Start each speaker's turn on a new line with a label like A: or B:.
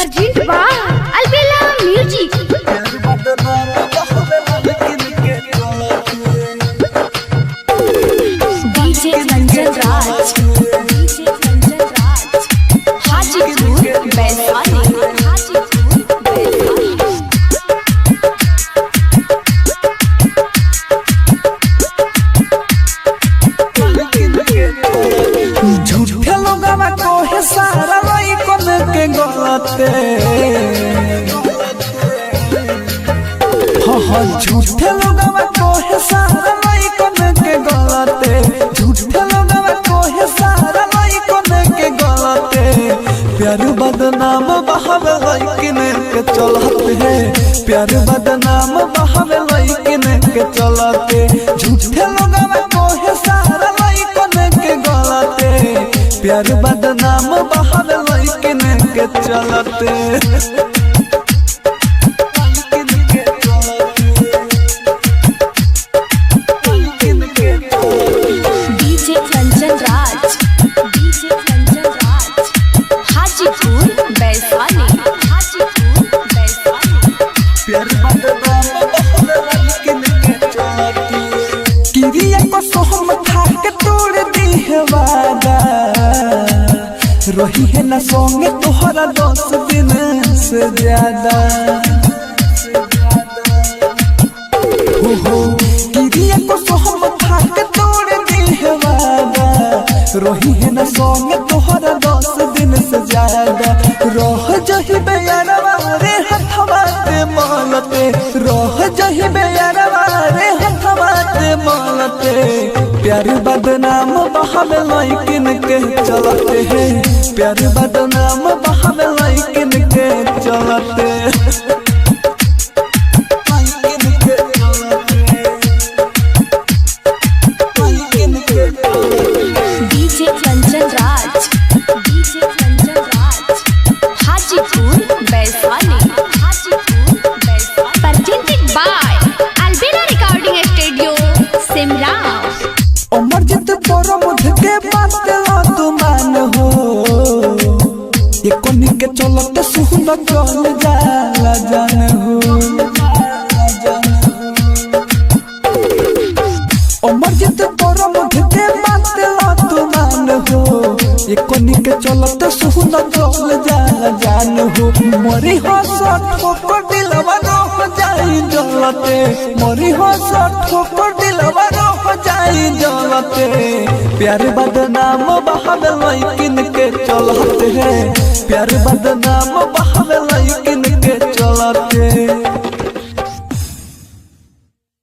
A: Presented by Albella Music. DJ Ranjan Raj, Hajipur, Baiswani,
B: झूठे लोगवा कोहे सारा वही कोन के गलते हो झूठे लोगवा कोहे सारा वही कोन के गलते झूठे लोगवा कोहे सारा वही कोन के गलते प्यार बदनाम बहावे लेकिन के चलते है प्यार बदनाम बहावे लेकिन के चलते झूठे लोगवा कोहे सारा वही कोन के गलते प्यार बदनाम बहावे लेकिन के चलते
A: DJ Ranjan Raj, Hajipur, Baiswani,
B: प्यार बदनाम बहावे लेकिन के चलते किरिया को सोहम खा के तोड़ दी है वादा रही है ना सोंगे तोहरा 10 दिन से ज्यादा हो किरिया को सोहम खा के तोड़ दी है वादा रही है ना सोंगे तोहरा 10 दिन से ज्यादा रह जही बेयारवा रे हथवा ते मानते रह जही बेयारवा रे हथवा ते मानते प्यार बदनाम बहावे लेकिन के चलते हैं प्यार बदनाम बहावे लेकिन के चलते
A: DJ Ranjan Raj, Hajipur, Baiswani, Presented by Albella Recording Studio, Simra.
B: Amarjeet परमध के बात तू मान हो ये कोनी के चलते सुन चल जाला जान हो अमरजीत परमध के बात तू मान हो ये कोनी के चलते सुन चल जाला जान हो मरी हो ठोकर दिलवा रोह जाई जलते मरी हो ठोकर दिलवा रोह जाई जलते प्यार बदनाम बहावे लेकिन के चलते हैं प्यार बदनाम बहावे लेकिन के चलते।